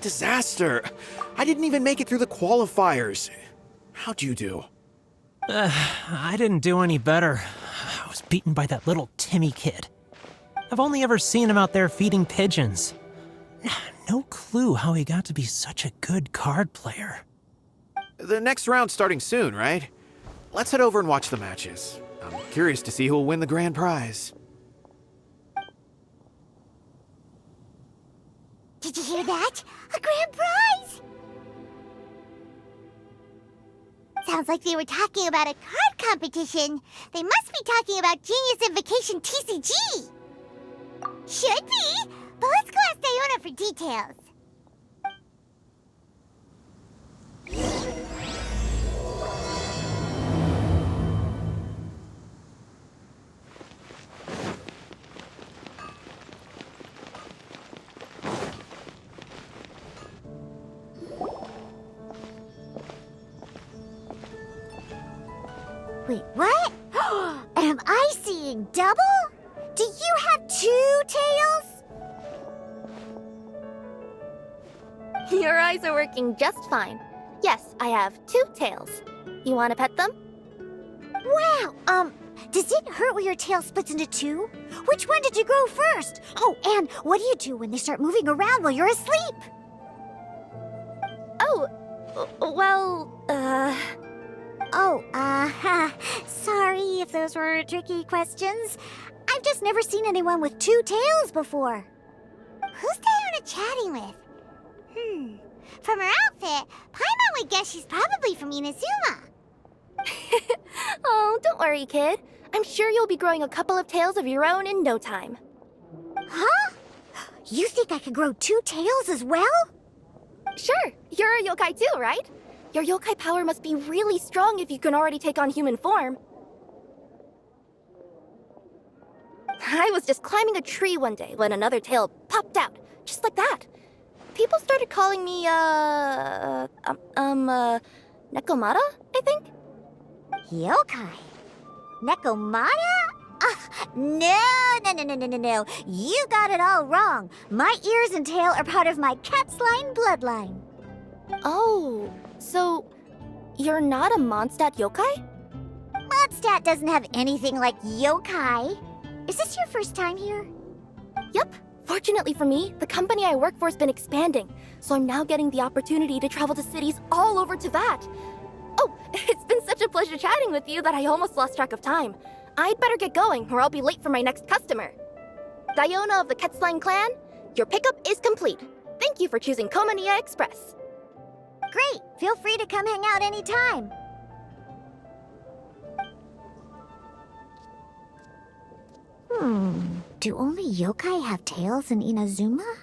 What a disaster! I didn't even make it through the qualifiers. How'd you do? I didn't do any better. I was beaten by that little Timmy kid. I've only ever seen him out there feeding pigeons. No clue how he got to be such a good card player. The next round's starting soon, right? Let's head over and watch the matches. I'm curious to see who will win the grand prize. Did you hear that? A grand prize! Sounds like they were talking about a card competition. They must be talking about Genius Invocation TCG. Should be, but let's go ask Diona for details. Wait, what? Am I seeing double? Do you have 2 tails? Your eyes are working just fine. Yes, I have 2 tails. You want to pet them? Wow, does it hurt when your tail splits into 2? Which one did you grow first? Oh, and what do you do when they start moving around while you're asleep? Oh, well, sorry if those were tricky questions. I've just never seen anyone with 2 tails before. Who's Diona chatting with? From her outfit, Paimon would guess she's probably from Inazuma. Oh, don't worry, kid. I'm sure you'll be growing a couple of tails of your own in no time. Huh? You think I could grow 2 tails as well? Sure, you're a yokai too, right? Your yokai power must be really strong if you can already take on human form. I was just climbing a tree one day when another tail popped out, just like that. People started calling me, Nekomata, I think? Yokai? Nekomata? No. You got it all wrong. My ears and tail are part of my cat's line bloodline. Oh, so you're not a Mondstadt yokai? Mondstadt doesn't have anything like yokai. Is this your first time here? Yep. Fortunately for me, the company I work for has been expanding, so I'm now getting the opportunity to travel to cities all over Teyvat. Oh, it's been such a pleasure chatting with you that I almost lost track of time. I'd better get going, or I'll be late for my next customer. Diona of the Quetzline clan, your pickup is complete. Thank you for choosing Komania Express. Great! Feel free to come hang out anytime. Do only yokai have tails in Inazuma?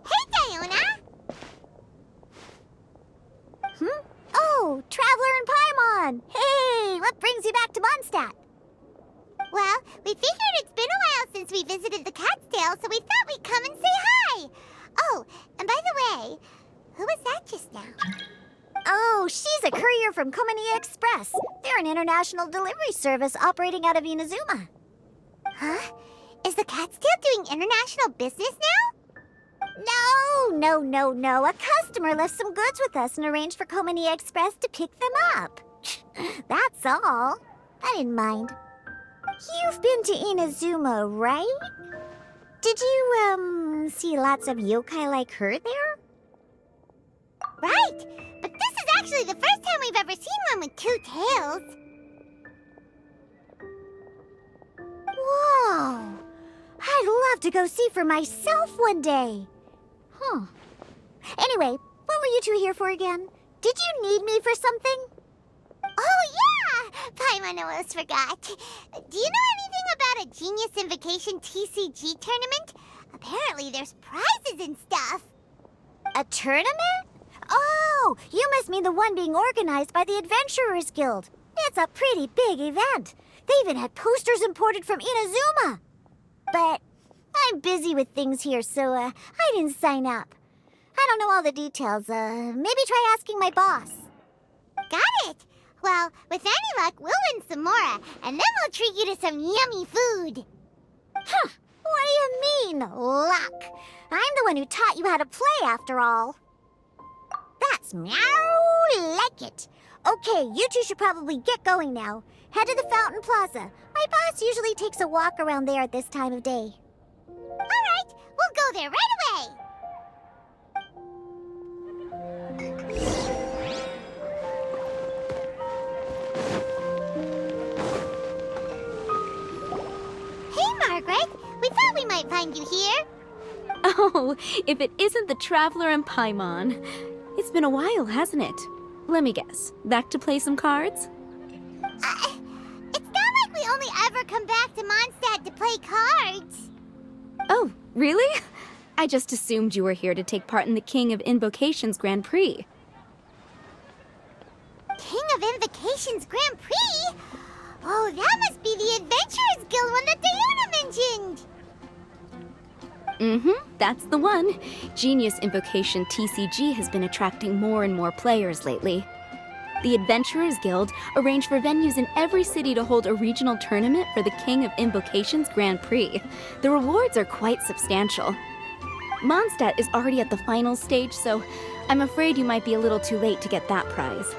Hey, Diona! Oh, Traveler and Paimon! Hey, what brings you back to Mondstadt? Well, we figured it's been a while since we visited the Cat's-tail, so we thought we'd come and say hi! Oh, and by the way, who was that just now? Oh, she's a courier from Komania Express. They're an international delivery service operating out of Inazuma. Huh? Is the Cat's-tail doing international business now? No. A customer left some goods with us and arranged for Komania Express to pick them up. That's all. I didn't mind. You've been to Inazuma, right? Did you, see lots of yokai like her there? Right! But this is actually the first time we've ever seen one with 2 tails. Whoa! I'd love to go see for myself one day. Huh. Anyway, what were you 2 here for again? Did you need me for something? Oh, yeah! Paimon almost forgot. Do you know anything about a Genius Invocation TCG tournament? Apparently there's prizes and stuff. A tournament? Oh, you must mean the one being organized by the Adventurers Guild. It's a pretty big event. They even had posters imported from Inazuma. But I'm busy with things here, so I didn't sign up. I don't know all the details. Maybe try asking my boss. Got it. Well, with any luck, we'll win some more, and then we'll treat you to some yummy food. Huh, what do you mean, luck? I'm the one who taught you how to play, after all. That's meow like it. Okay, you two should probably get going now. Head to the Fountain Plaza. My boss usually takes a walk around there at this time of day. All right, we'll go there right away. Hey, Margaret. We thought we might find you here. Oh, if it isn't the Traveler and Paimon. It's been a while, hasn't it? Let me guess. Back to play some cards? It's not like we only ever come back to Mondstadt to play cards. Oh, really? I just assumed you were here to take part in the King of Invocation's Grand Prix. King of Invocation's Grand Prix? Oh, that must be the Adventurers Guild one that Diana mentioned. That's the one. Genius Invocation TCG has been attracting more and more players lately. The Adventurers Guild arranged for venues in every city to hold a regional tournament for the King of Invocation's Grand Prix. The rewards are quite substantial. Mondstadt is already at the final stage, so I'm afraid you might be a little too late to get that prize.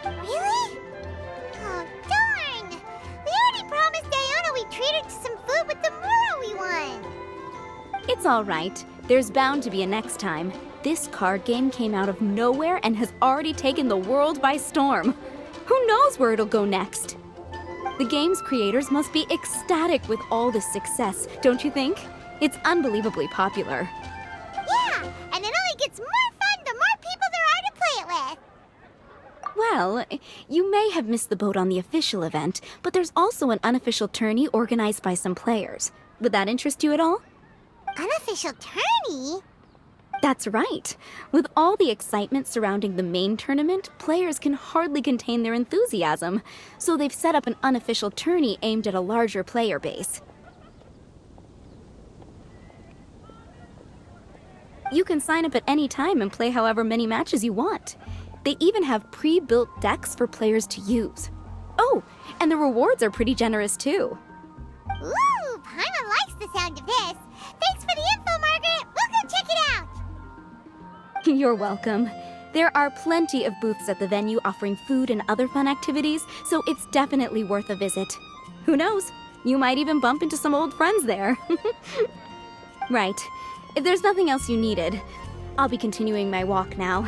Really? Oh, darn! We already promised Diana we'd treat her to some food with the Muro we won. It's all right. There's bound to be a next time. This card game came out of nowhere and has already taken the world by storm. Who knows where it'll go next? The game's creators must be ecstatic with all this success, don't you think? It's unbelievably popular. Yeah, and it only gets more fun the more people there are to play it with. Well, you may have missed the boat on the official event, but there's also an unofficial tourney organized by some players. Would that interest you at all? Unofficial tourney? That's right. With all the excitement surrounding the main tournament, players can hardly contain their enthusiasm. So they've set up an unofficial tourney aimed at a larger player base. You can sign up at any time and play however many matches you want. They even have pre-built decks for players to use. Oh, and the rewards are pretty generous too. Ooh, Paimon likes the sound of this. Thanks for the info, Margaret. We'll go check it out. You're welcome. There are plenty of booths at the venue offering food and other fun activities, so it's definitely worth a visit. Who knows? You might even bump into some old friends there. Right. If there's nothing else you needed, I'll be continuing my walk now.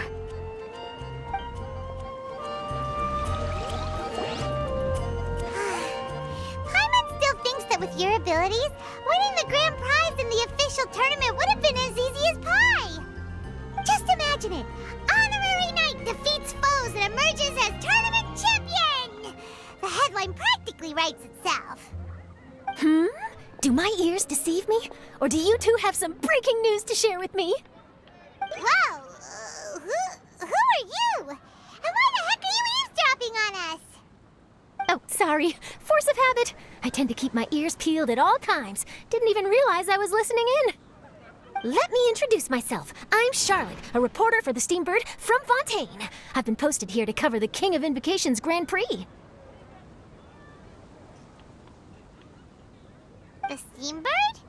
Paimon still thinks that with your abilities, winning the grand prize in the official tournament would have been as easy as pie. Just imagine it. Honorary Knight defeats foes and emerges as tournament champion. The headline practically writes itself. Do my ears deceive me? Or do you two have some breaking news to share with me? Whoa! Who are you? And why the heck are you eavesdropping on us? Oh, sorry. Force of habit. I tend to keep my ears peeled at all times. Didn't even realize I was listening in. Let me introduce myself. I'm Charlotte, a reporter for the Steambird from Fontaine. I've been posted here to cover the King of Invocation's Grand Prix. The Steambird?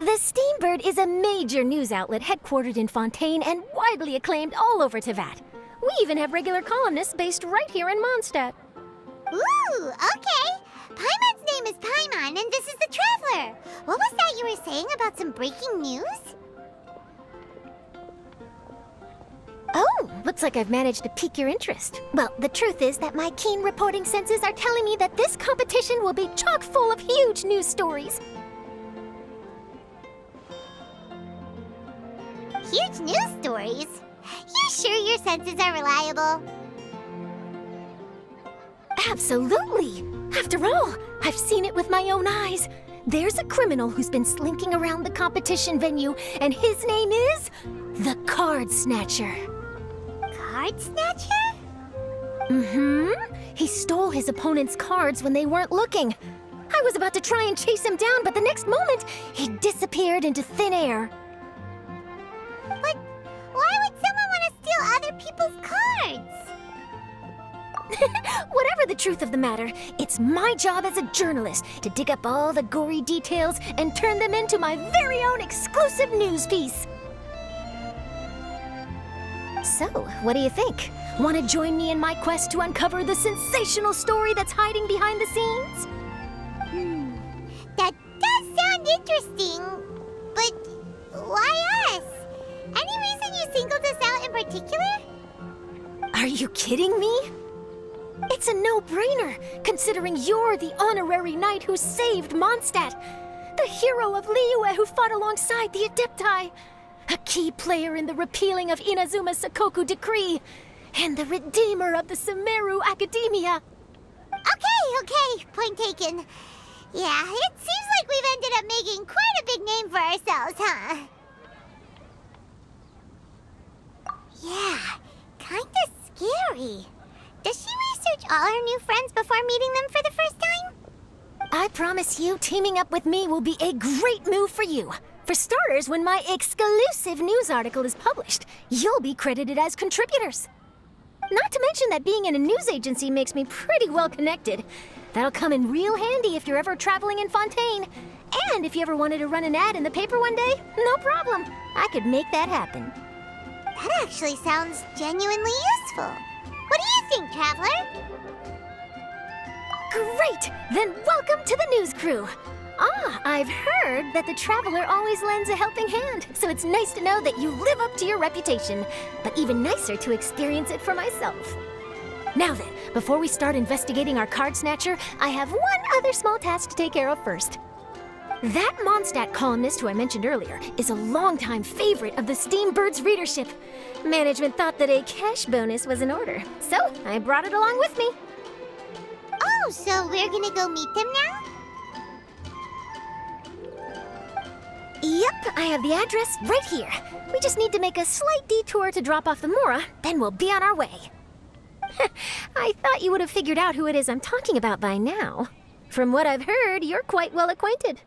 The Steambird is a major news outlet headquartered in Fontaine and widely acclaimed all over Teyvat. We even have regular columnists based right here in Mondstadt. Ooh, okay. Paimon's name is Paimon, and this is the Traveler. What was that you were saying about some breaking news? Oh, looks like I've managed to pique your interest. Well, the truth is that my keen reporting senses are telling me that this competition will be chock full of huge news stories. Huge news stories? You sure your senses are reliable? Absolutely! After all, I've seen it with my own eyes. There's a criminal who's been slinking around the competition venue, and his name is the Card Snatcher. Card Snatcher? He stole his opponent's cards when they weren't looking. I was about to try and chase him down, but the next moment, he disappeared into thin air. But why would someone Whatever the truth of the matter, it's my job as a journalist to dig up all the gory details and turn them into my very own exclusive news piece. So, what do you think? Want to join me in my quest to uncover the sensational story that's hiding behind the scenes? That does sound interesting, but why us? Any reason you singled us out in particular? Are you kidding me? It's a no-brainer, considering you're the honorary knight who saved Mondstadt, the hero of Liyue who fought alongside the Adepti, a key player in the repealing of Inazuma's Sakoku decree, and the redeemer of the Sumeru Academia. Okay, point taken. Yeah, it seems like we've ended up making quite a big name for ourselves, huh? Yeah, kinda scary. Does she research all her new friends before meeting them for the first time? I promise you, teaming up with me will be a great move for you. For starters, when my exclusive news article is published, you'll be credited as contributors. Not to mention that being in a news agency makes me pretty well connected. That'll come in real handy if you're ever traveling in Fontaine. And if you ever wanted to run an ad in the paper one day, no problem. I could make that happen. That actually sounds genuinely useful. What do you think, Traveler? Great! Then welcome to the news crew. I've heard that the Traveler always lends a helping hand, so it's nice to know that you live up to your reputation, but even nicer to experience it for myself. Now then, before we start investigating our card snatcher, I have one other small task to take care of first. That Mondstadt columnist who I mentioned earlier is a longtime favorite of the Steambird's readership. Management thought that a cash bonus was in order, so I brought it along with me. Oh, so we're gonna go meet them now? Yep, I have the address right here. We just need to make a slight detour to drop off the Mora, then we'll be on our way. I thought you would have figured out who it is I'm talking about by now. From what I've heard, you're quite well acquainted.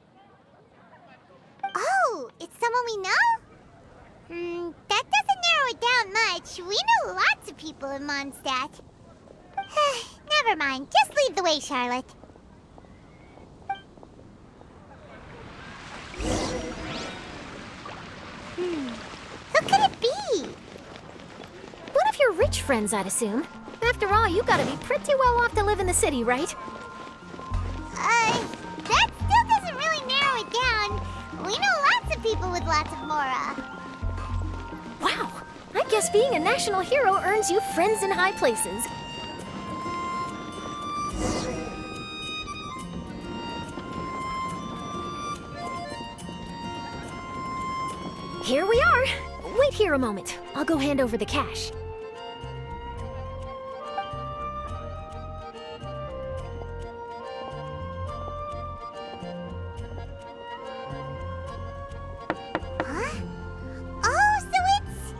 Oh, it's someone we know? That doesn't narrow it down much. We know lots of people in Mondstadt. Never mind, just lead the way, Charlotte. Who could it be? One of your rich friends, I'd assume. After all, you gotta be pretty well off to live in the city, right? That still doesn't really narrow it down. We know lots of people with lots of Mora. Wow, I guess being a national hero earns you friends in high places. Here we are. Wait here a moment. I'll go hand over the cash. Huh? Oh, so it's...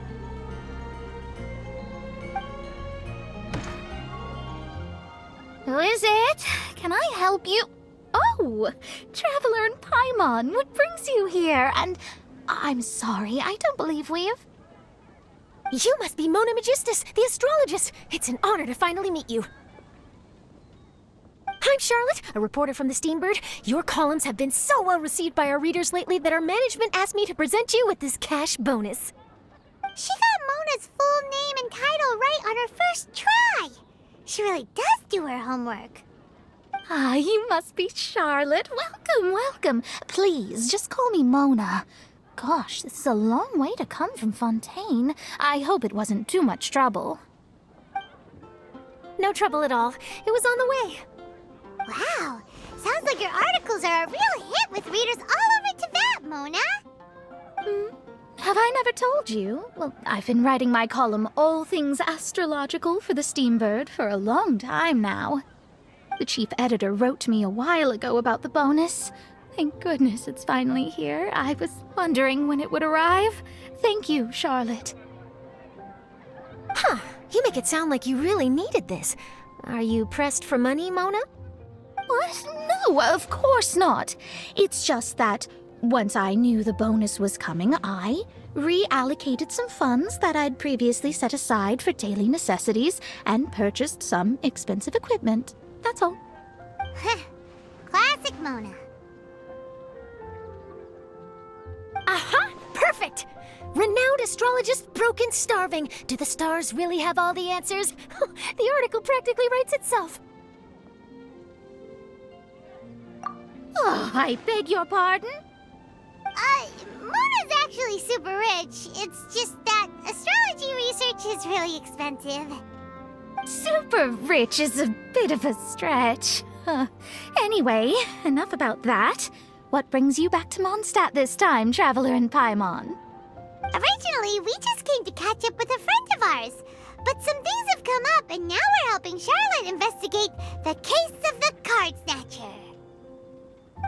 Who is it? Can I help you? Oh, Traveler and Paimon, what brings you here? And I'm sorry, I don't believe we've... You must be Mona Magistus, the astrologist. It's an honor to finally meet you. I'm Charlotte, a reporter from the Steambird. Your columns have been so well received by our readers lately that our management asked me to present you with this cash bonus. She got Mona's full name and title right on her first try. She really does do her homework. Ah, you must be Charlotte. Welcome, welcome. Please, just call me Mona. Gosh, this is a long way to come from Fontaine. I hope it wasn't too much trouble. No trouble at all. It was on the way. Wow, sounds like your articles are a real hit with readers all over Teyvat, Mona. Have I never told you? Well, I've been writing my column All Things Astrological for the Steambird for a long time now. The chief editor wrote to me a while ago about the bonus. Thank goodness it's finally here. I was wondering when it would arrive. Thank you, Charlotte. Huh, you make it sound like you really needed this. Are you pressed for money, Mona? What? No, of course not. It's just that once I knew the bonus was coming, I reallocated some funds that I'd previously set aside for daily necessities and purchased some expensive equipment. That's all. Classic Mona. Aha! Perfect! Renowned astrologist Broken Starving. Do the stars really have all the answers? The article practically writes itself. Oh, I beg your pardon? Mona's actually super rich. It's just that astrology research is really expensive. Super rich is a bit of a stretch. Anyway, enough about that. What brings you back to Mondstadt this time, Traveler in Paimon? Originally, we just came to catch up with a friend of ours. But some things have come up, and now we're helping Charlotte investigate the case of the Card Snatcher.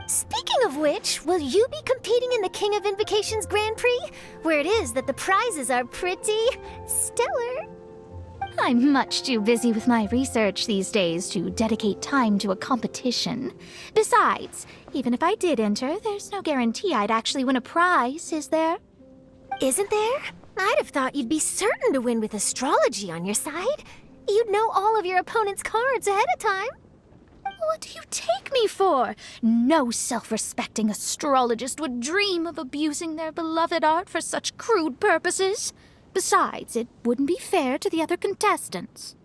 Speaking of which, will you be competing in the King of Invocation's Grand Prix? Where it is that the prizes are pretty stellar. I'm much too busy with my research these days to dedicate time to a competition. Besides, even if I did enter, there's no guarantee I'd actually win a prize, is there? Isn't there? I'd have thought you'd be certain to win with astrology on your side. You'd know all of your opponent's cards ahead of time. What do you take me for? No self-respecting astrologist would dream of abusing their beloved art for such crude purposes. Besides, it wouldn't be fair to the other contestants.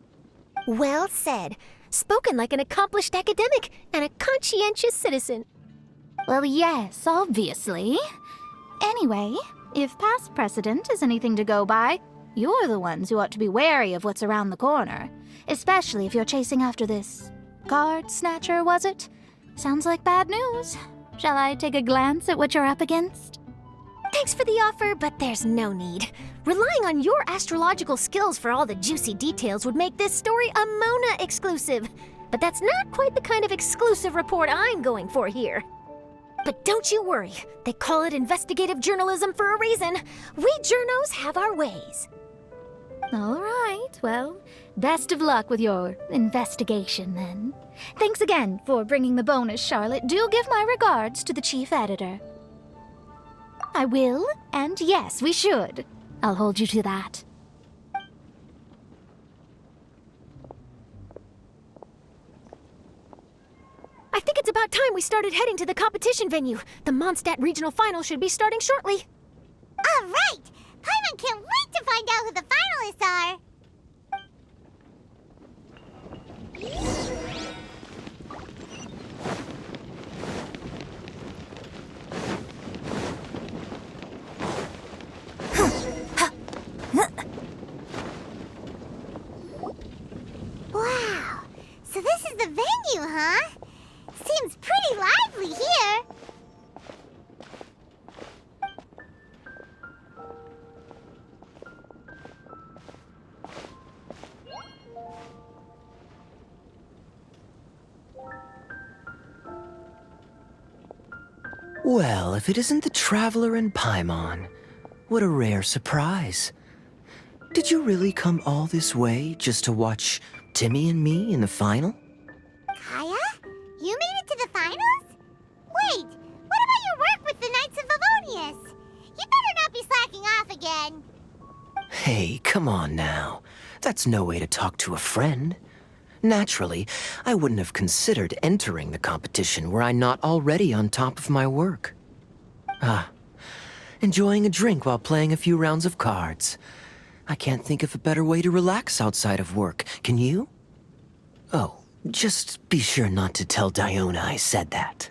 Well said. Spoken like an accomplished academic and a conscientious citizen. Well, yes, obviously. Anyway, if past precedent is anything to go by, you're the ones who ought to be wary of what's around the corner. Especially if you're chasing after this card snatcher, was it? Sounds like bad news. Shall I take a glance at what you're up against? Thanks for the offer, but there's no need. Relying on your astrological skills for all the juicy details would make this story a Mona exclusive. But that's not quite the kind of exclusive report I'm going for here. But don't you worry. They call it investigative journalism for a reason. We journos have our ways. All right, well, best of luck with your investigation, then. Thanks again for bringing the bonus, Charlotte. Do give my regards to the chief editor. I will, and yes, we should. I'll hold you to that. I think it's about time we started heading to the competition venue. The Mondstadt Regional Final should be starting shortly. All right! Paimon can't wait to find out who the finalists are! Wow! So this is the venue, huh? Seems pretty lively here. Well, if it isn't the Traveler in Paimon, what a rare surprise. Did you really come all this way just to watch Timmy and me in the final? Kaya? You made it to the finals? Wait, what about your work with the Knights of Favonius? You better not be slacking off again. Hey, come on now. That's no way to talk to a friend. Naturally, I wouldn't have considered entering the competition were I not already on top of my work. Enjoying a drink while playing a few rounds of cards. I can't think of a better way to relax outside of work, can you? Oh, just be sure not to tell Diona I said that.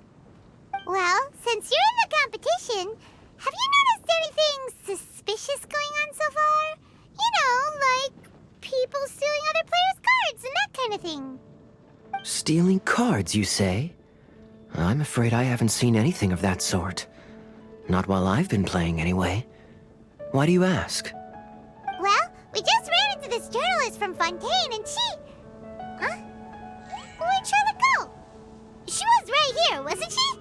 Well, since you're in the competition, have you noticed anything suspicious going on so far? You know, like people stealing other players' cards and that kind of thing. Stealing cards, you say? I'm afraid I haven't seen anything of that sort. Not while I've been playing, anyway. Why do you ask? Well, we just ran into this journalist from Fontaine and she... Huh? Where'd Charlotte go? She was right here, wasn't she?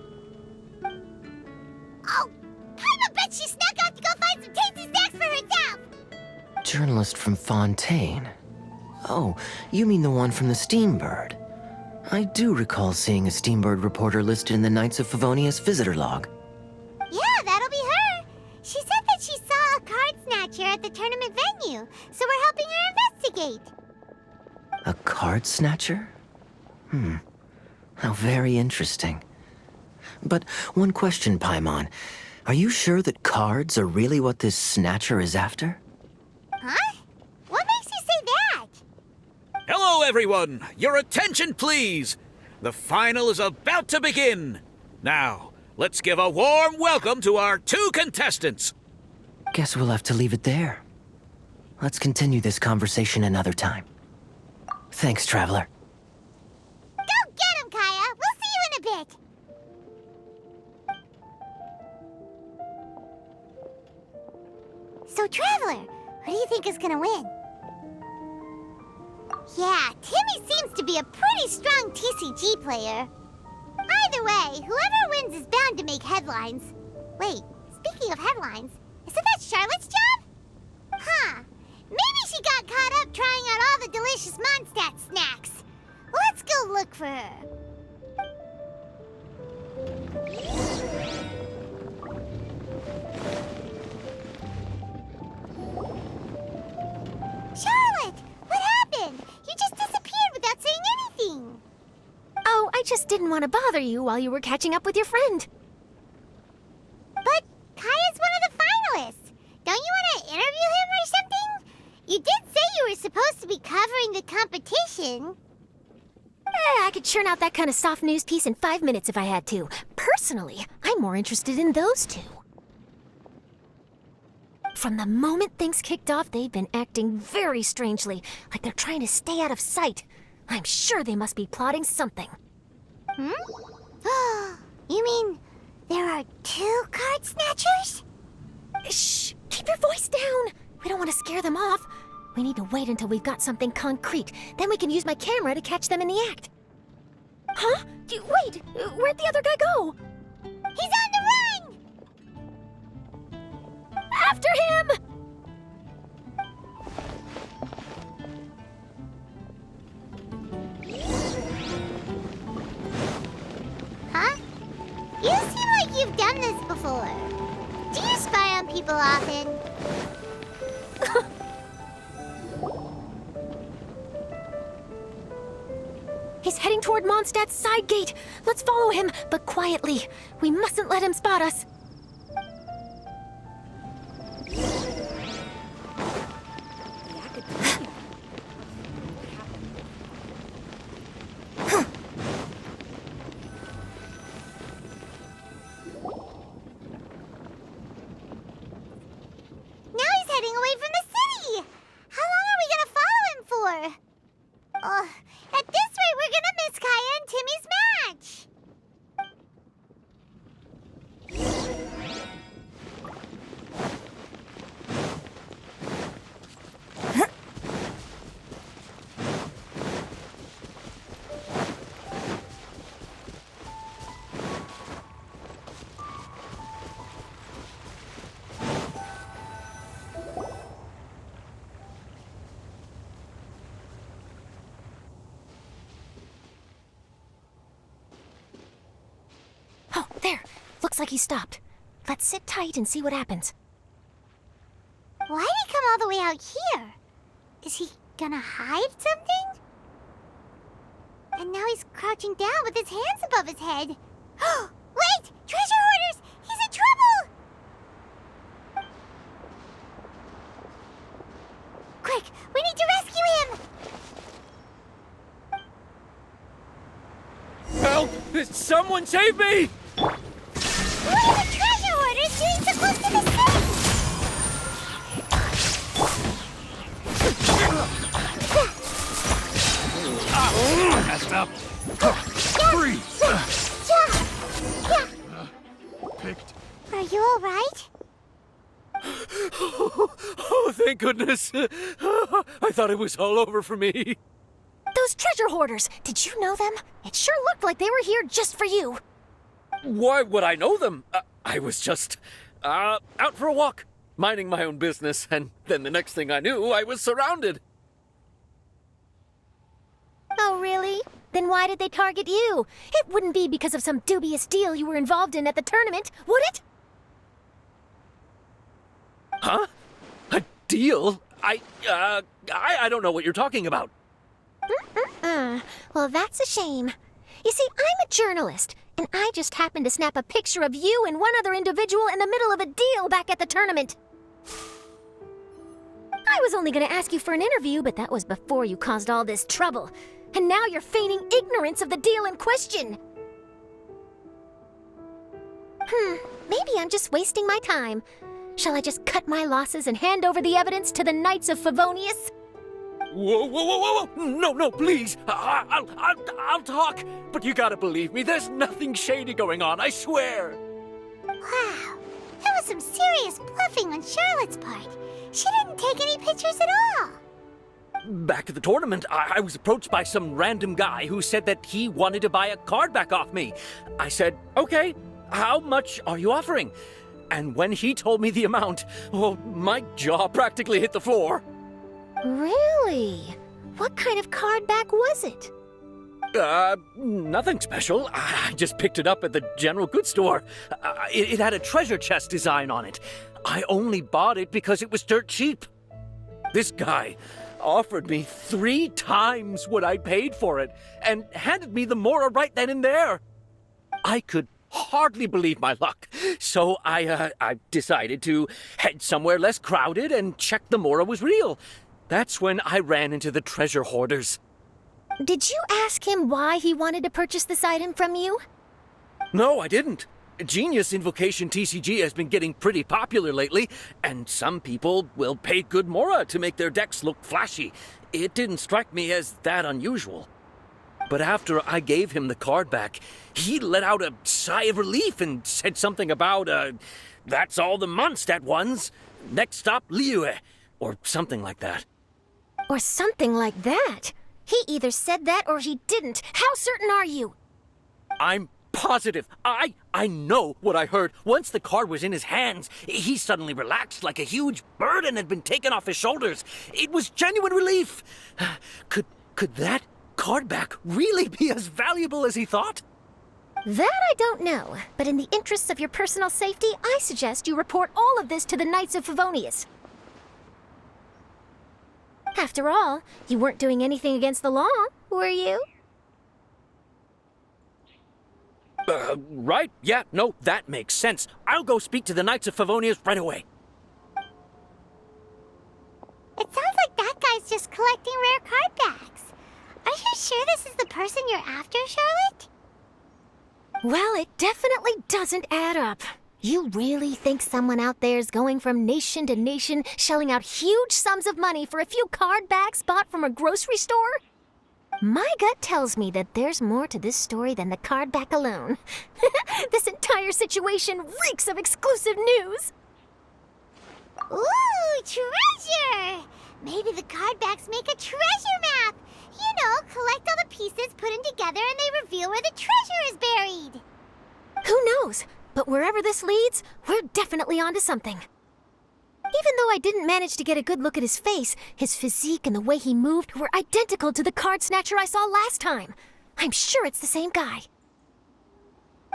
Oh, I bet she snuck out to go find some tasty snacks for herself! Journalist from Fontaine. Oh, you mean the one from the Steambird. I do recall seeing a Steambird reporter listed in the Knights of Favonius visitor log. Yeah, that'll be her. She said that she saw a you, so we're helping her investigate. A card snatcher? How very interesting. But one question, Paimon. Are you sure that cards are really what this snatcher is after? Huh? What makes you say that? Hello, everyone! Your attention, please! The final is about to begin! Now, let's give a warm welcome to our 2 contestants! Guess we'll have to leave it there. Let's continue this conversation another time. Thanks, Traveler. Go get him, Kaya! We'll see you in a bit! So, Traveler, who do you think is gonna win? Yeah, Timmy seems to be a pretty strong TCG player. Either way, whoever wins is bound to make headlines. Wait, speaking of headlines, isn't that Charlotte's job? Huh. Maybe she got caught up trying out all the delicious Mondstadt snacks. Let's go look for her. Charlotte! What happened? You just disappeared without saying anything. Oh, I just didn't want to bother you while you were catching up with your friend. But Kaya's one of the finalists. Don't you want to interview him or something? You did say you were supposed to be covering the competition. I could churn out that kind of soft news piece in 5 minutes if I had to. Personally, I'm more interested in those 2. From the moment things kicked off, they've been acting very strangely, like they're trying to stay out of sight. I'm sure they must be plotting something. You mean there are 2 card snatchers? Shh! Keep your voice down! We don't want to scare them off. We need to wait until we've got something concrete. Then we can use my camera to catch them in the act. Huh? Wait! Where'd the other guy go? He's on the run! After him! Huh? You seem like you've done this before. Do you spy on people often? He's heading toward Mondstadt's side gate. Let's follow him, but quietly. We mustn't let him spot us. Now he's heading away from the city! How long are we gonna follow him for? At this rate, we're gonna miss Kaya and Timmy's match! Oh, there. Looks like he stopped. Let's sit tight and see what happens. Why'd he come all the way out here? Is he gonna hide something? And now he's crouching down with his hands above his head. Wait! Treasure hoarders! He's in trouble! Quick! We need to rescue him! Help! Someone save me! What are the treasure hoarders doing so close to the city? Messed up. Freeze! Picked. Are you all right? Oh, thank goodness. I thought it was all over for me. Those treasure hoarders, did you know them? It sure looked like they were here just for you. Why would I know them? I was just out for a walk, minding my own business, and then the next thing I knew, I was surrounded. Oh, really? Then why did they target you? It wouldn't be because of some dubious deal you were involved in at the tournament, would it? Huh? A deal? I don't know what you're talking about. Well, that's a shame. You see, I'm a journalist, and I just happened to snap a picture of you and one other individual in the middle of a deal back at the tournament. I was only going to ask you for an interview, but that was before you caused all this trouble. And now you're feigning ignorance of the deal in question. Maybe I'm just wasting my time. Shall I just cut my losses and hand over the evidence to the Knights of Favonius? Whoa! No, please. I'll talk. But you gotta believe me, there's nothing shady going on, I swear. Wow, that was some serious bluffing on Charlotte's part. She didn't take any pictures at all. Back at the tournament, I was approached by some random guy who said that he wanted to buy a card back off me. I said, okay, how much are you offering? And when he told me the amount, oh, my jaw practically hit the floor. Really? What kind of card back was it? Nothing special. I just picked it up at the general goods store. It had a treasure chest design on it. I only bought it because it was dirt cheap. This guy offered me 3 times what I paid for it and handed me the Mora right then and there. I could hardly believe my luck, so I decided to head somewhere less crowded and check the Mora was real. That's when I ran into the treasure hoarders. Did you ask him why he wanted to purchase this item from you? No, I didn't. Genius Invocation TCG has been getting pretty popular lately, and some people will pay good Mora to make their decks look flashy. It didn't strike me as that unusual. But after I gave him the card back, he let out a sigh of relief and said something about, that's all the Mondstadt ones. Next stop, Liyue, or something like that. Or something like that? He either said that or he didn't. How certain are you? I'm positive. I know what I heard. Once the card was in his hands, he suddenly relaxed like a huge burden had been taken off his shoulders. It was genuine relief. Could that card back really be as valuable as he thought? That I don't know, but in the interests of your personal safety, I suggest you report all of this to the Knights of Favonius. After all, you weren't doing anything against the law, were you? Right. Yeah, no, that makes sense. I'll go speak to the Knights of Favonius right away. It sounds like that guy's just collecting rare card backs. Are you sure this is the person you're after, Charlotte? Well, it definitely doesn't add up. You really think someone out there is going from nation to nation, shelling out huge sums of money for a few card backs bought from a grocery store? My gut tells me that there's more to this story than the card back alone. This entire situation reeks of exclusive news. Ooh, treasure! Maybe the card backs make a treasure map. You know, collect all the pieces, put them together, and they reveal where the treasure is buried. Who knows? But wherever this leads, we're definitely onto something. Even though I didn't manage to get a good look at his face, his physique and the way he moved were identical to the card snatcher I saw last time. I'm sure it's the same guy.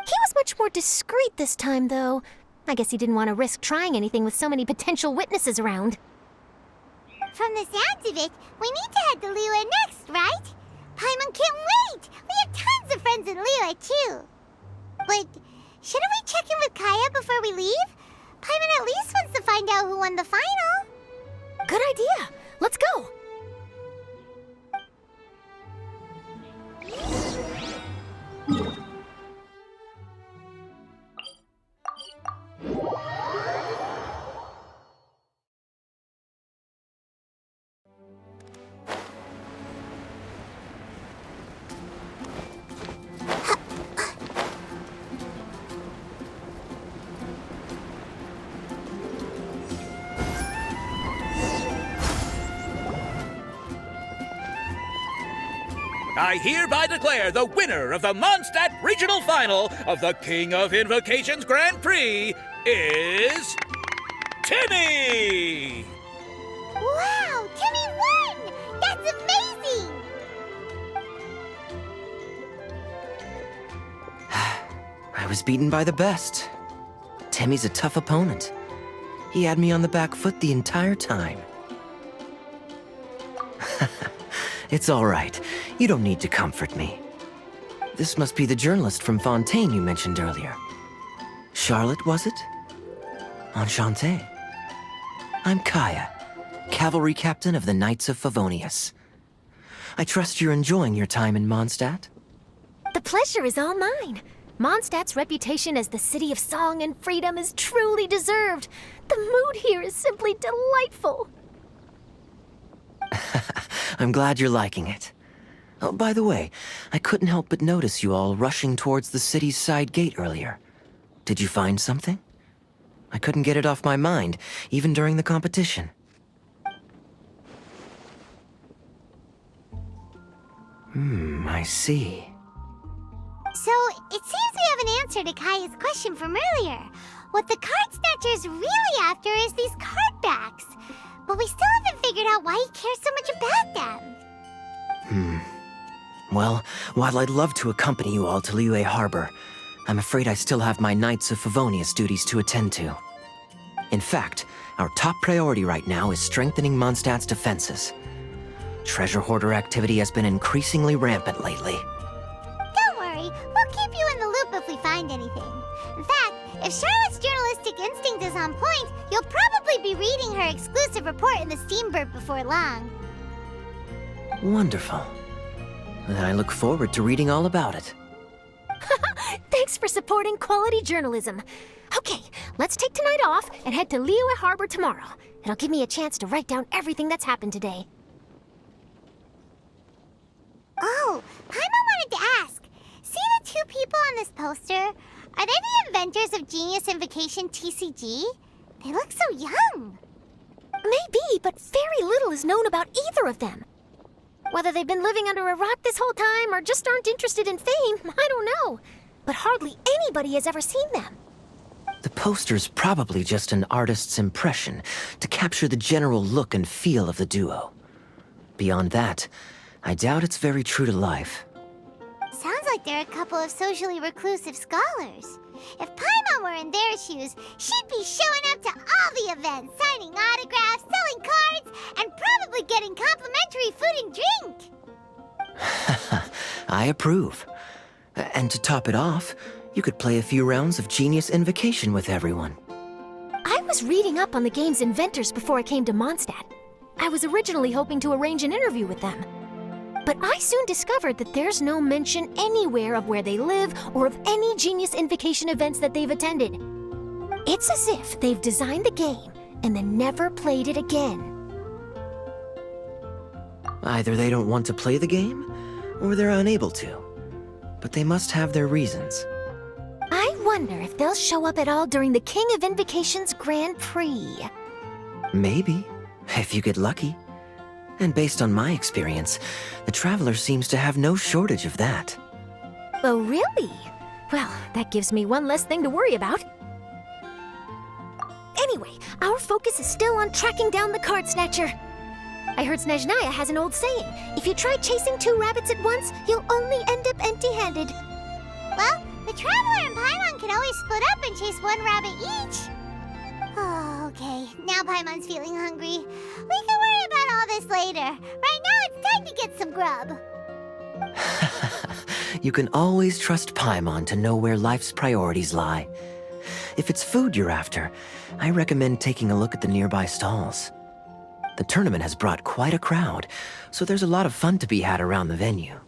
He was much more discreet this time, though. I guess he didn't want to risk trying anything with so many potential witnesses around. From the sounds of it, we need to head to Liyue next, right? Paimon can't wait! We have tons of friends in Liyue, too. But shouldn't we check in with Kaya before we leave? Paimon at least wants to find out who won the final. Good idea. Let's go. I hereby declare the winner of the Mondstadt Regional Final of the King of Invocations Grand Prix is Timmy! Wow, Timmy won! That's amazing! I was beaten by the best. Timmy's a tough opponent. He had me on the back foot the entire time. It's all right. You don't need to comfort me. This must be the journalist from Fontaine you mentioned earlier. Charlotte, was it? Enchanté. I'm Kaya, cavalry captain of the Knights of Favonius. I trust you're enjoying your time in Mondstadt? The pleasure is all mine. Mondstadt's reputation as the city of song and freedom is truly deserved. The mood here is simply delightful. I'm glad you're liking it. Oh, by the way, I couldn't help but notice you all rushing towards the city's side gate earlier. Did you find something? I couldn't get it off my mind, even during the competition. I see. So, it seems we have an answer to Kaya's question from earlier. What the card snatcher's really after is these card backs. But we still haven't figured out why he cares so much about them. Well, while I'd love to accompany you all to Liyue Harbor, I'm afraid I still have my Knights of Favonius duties to attend to. In fact, our top priority right now is strengthening Mondstadt's defenses. Treasure hoarder activity has been increasingly rampant lately. Don't worry, we'll keep you in the loop if we find anything. In fact, if Charlotte's journalistic instinct is on point, you'll probably be reading her exclusive report in the Steambird before long. Wonderful. Then I look forward to reading all about it. Thanks for supporting quality journalism. Okay, let's take tonight off and head to Liyue Harbor tomorrow. It'll give me a chance to write down everything that's happened today. Oh, Paimon wanted to ask. See the two people on this poster? Are they the inventors of Genius Invocation TCG? They look so young. Maybe, but very little is known about either of them. Whether they've been living under a rock this whole time or just aren't interested in fame, I don't know. But hardly anybody has ever seen them. The poster's probably just an artist's impression to capture the general look and feel of the duo. Beyond that, I doubt it's very true to life. Sounds like they're a couple of socially reclusive scholars. If Paimon were in their shoes, she'd be showing up to all the events, signing autographs, selling cards, and probably getting complimentary food and drink. I approve. And to top it off, you could play a few rounds of Genius Invocation with everyone. I was reading up on the game's inventors before I came to Mondstadt. I was originally hoping to arrange an interview with them. But I soon discovered that there's no mention anywhere of where they live or of any Genius Invocation events that they've attended. It's as if they've designed the game and then never played it again. Either they don't want to play the game, or they're unable to. But they must have their reasons. I wonder if they'll show up at all during the King of Invocation's Grand Prix. Maybe, if you get lucky. And based on my experience, the Traveler seems to have no shortage of that. Oh, really? Well, that gives me one less thing to worry about. Anyway, our focus is still on tracking down the card snatcher. I heard Snezhnaya has an old saying, if you try chasing two rabbits at once, you'll only end up empty-handed. Well, the Traveler and Paimon can always split up and chase one rabbit each. Oh, okay. Now Paimon's feeling hungry. We can worry about all this later. Right now, it's time to get some grub. You can always trust Paimon to know where life's priorities lie. If it's food you're after, I recommend taking a look at the nearby stalls. The tournament has brought quite a crowd, so there's a lot of fun to be had around the venue.